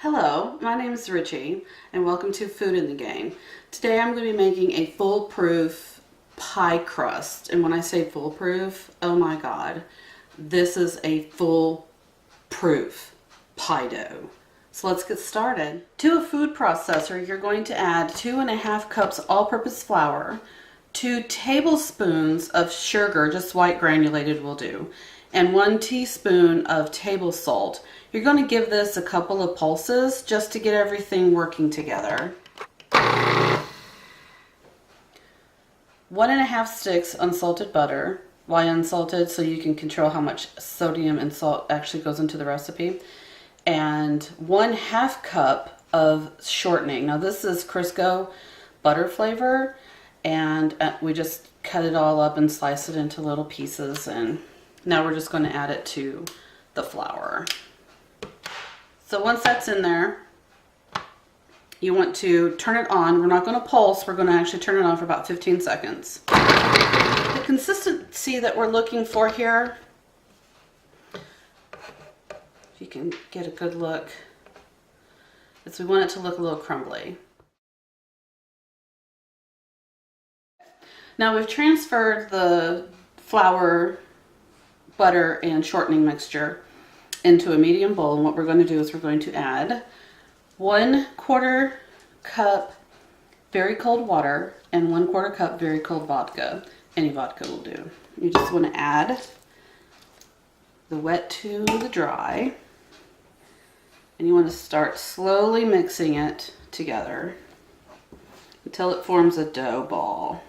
Hello, my name is Richi and welcome to Food in the Game. Today I'm going to be making a foolproof pie crust. And when I say foolproof, oh my god, this is a foolproof pie dough. So let's get started. To a food processor, you're going to add 2.5 cups all-purpose flour, 2 tablespoons of sugar, just white granulated will do, and 1 teaspoon of table salt. You're going to give this a couple of pulses just to get everything working together. 1.5 sticks unsalted butter. Why unsalted? So you can control how much sodium and salt actually goes into the recipe. And 1/2 cup of shortening. Now this is Crisco butter flavor, and we just cut it all up and slice it into little pieces, and now we're just going to add it to the flour. So once that's in there, you want to turn it on. We're not going to pulse, we're going to actually turn it on for about 15 seconds. The consistency that we're looking for here, if you can get a good look, is we want it to look a little crumbly. Now we've transferred the flour, butter, and shortening mixture into a medium bowl, and what we're going to do is we're going to add 1/4 cup very cold water and 1/4 cup very cold vodka. Any vodka will do. You just want to add the wet to the dry, and you want to start slowly mixing it together until it forms a dough ball.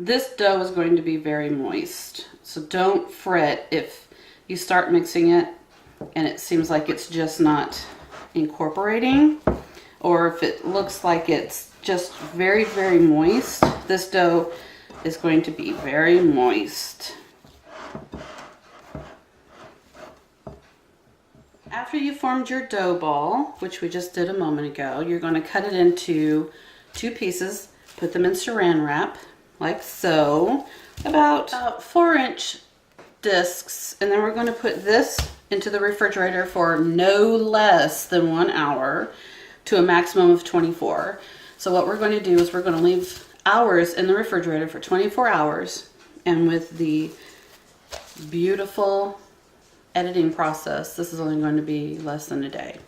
This dough is going to be very moist, so don't fret if you start mixing it and it seems like it's just not incorporating, or if it looks like it's just very, very moist. This dough is going to be very moist. After you formed your dough ball, which we just did a moment ago, you're going to cut it into 2 pieces, put them in saran wrap, like so, about 4-inch discs, and then we're going to put this into the refrigerator for no less than 1 hour to a maximum of 24. So what we're going to do is we're going to leave ours in the refrigerator for 24 hours, and with the beautiful editing process, this is only going to be less than a day.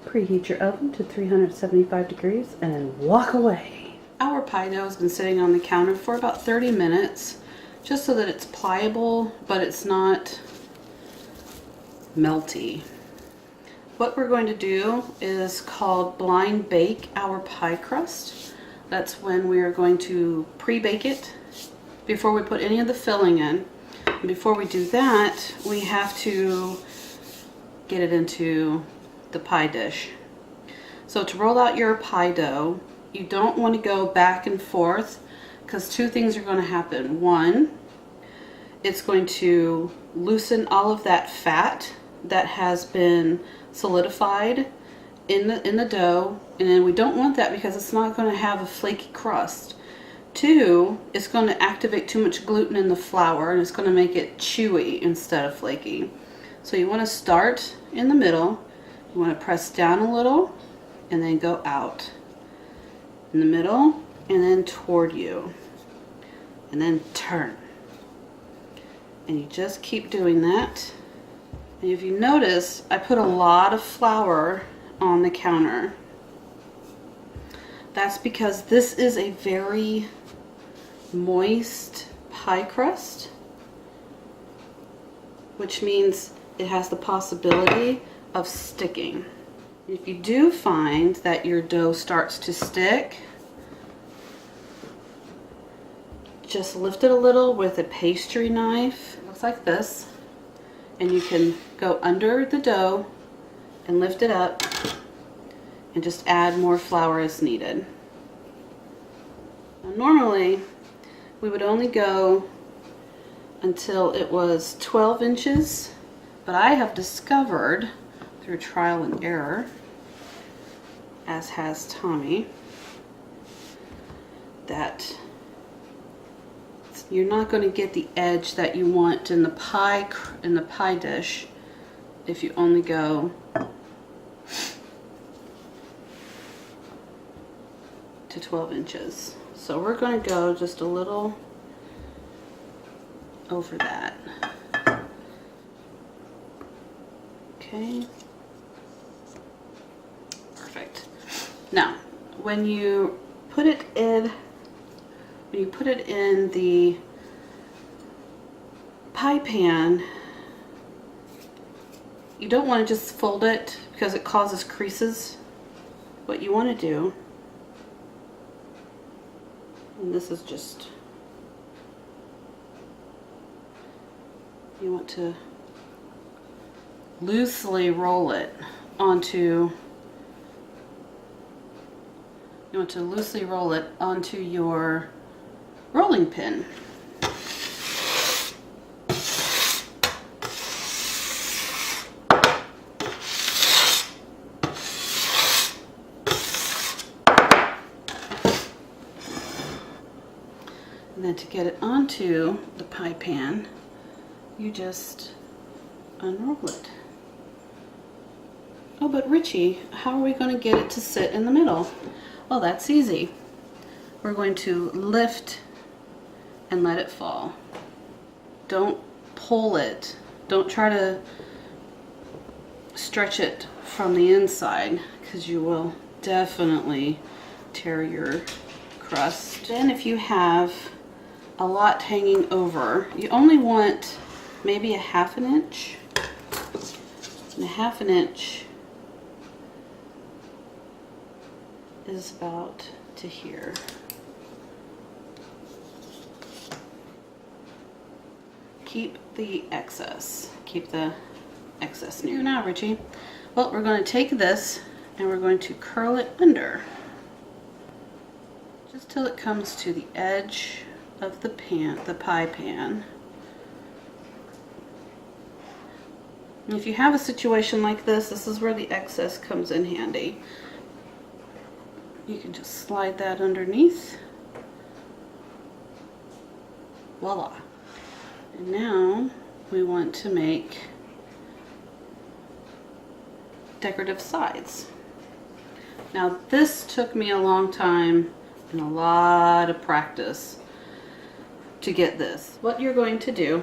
Preheat your oven to 375 degrees and then walk away. Our pie dough has been sitting on the counter for about 30 minutes, just so that it's pliable, but it's not melty. What we're going to do is called blind bake our pie crust. That's when we are going to pre-bake it before we put any of the filling in. And before we do that, we have to get it into the pie dish. So to roll out your pie dough, you don't want to go back and forth, because 2 things are going to happen. One, it's going to loosen all of that fat that has been solidified in the dough, and then we don't want that because it's not going to have a flaky crust. 2, it's going to activate too much gluten in the flour, and it's going to make it chewy instead of flaky. So you want to start in the middle. You want to press down a little and then go out in the middle and then toward you, and then turn, and you just keep doing that. And if you notice, I put a lot of flour on the counter. That's because this is a very moist pie crust, which means it has the possibility of sticking. If you do find that your dough starts to stick, just lift it a little with a pastry knife. It looks like this, and you can go under the dough and lift it up and just add more flour as needed. Now, normally we would only go until it was 12 inches, but I have discovered through trial and error, as has Tommy, that you're not going to get the edge that you want in the pie dish if you only go to 12 inches. So we're going to go just a little over that. Okay. Perfect. Now, when you put it in the pie pan, you don't want to just fold it because it causes creases. What you want to do, and this is just, you want to loosely roll it onto your rolling pin. And then to get it onto the pie pan, you just unroll it. Oh, but Richie, how are we going to get it to sit in the middle? Well, that's easy. We're going to lift and let it fall. Don't pull it. Don't try to stretch it from the inside because you will definitely tear your crust. Then if you have a lot hanging over, you only want maybe a 1/2 inch. And a 1/2 inch is about to here. Keep the excess. Keep the excess near. Now, Richie, well, we're going to take this and we're going to curl it under just till it comes to the edge of the pan, the pie pan. And if you have a situation like this, this is where the excess comes in handy. You can just slide that underneath. Voila. And now we want to make decorative sides. Now this took me a long time and a lot of practice to get this. What you're going to do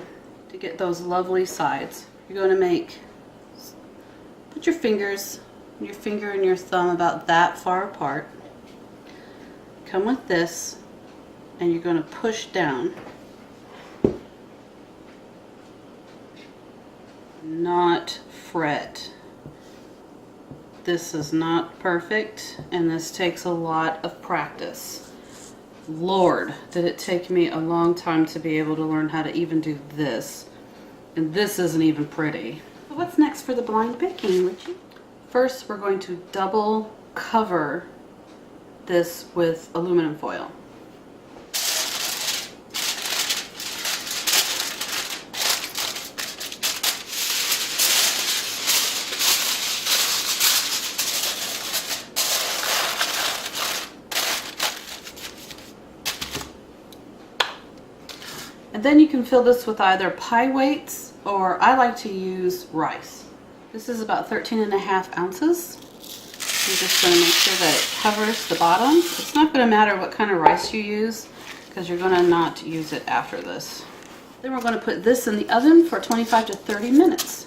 to get those lovely sides, you're going to put your finger and your thumb about that far apart. Come with this and you're going to push down. Not fret. This is not perfect and this takes a lot of practice. Lord, did it take me a long time to be able to learn how to even do this. And this isn't even pretty. So what's next for the blind baking, Richie? First, we're going to double cover this with aluminum foil. And then you can fill this with either pie weights or I like to use rice. This is about 13.5 ounces. I'm just going to make sure that it covers the bottom. It's not going to matter what kind of rice you use because you're going to not use it after this. Then we're going to put this in the oven for 25 to 30 minutes.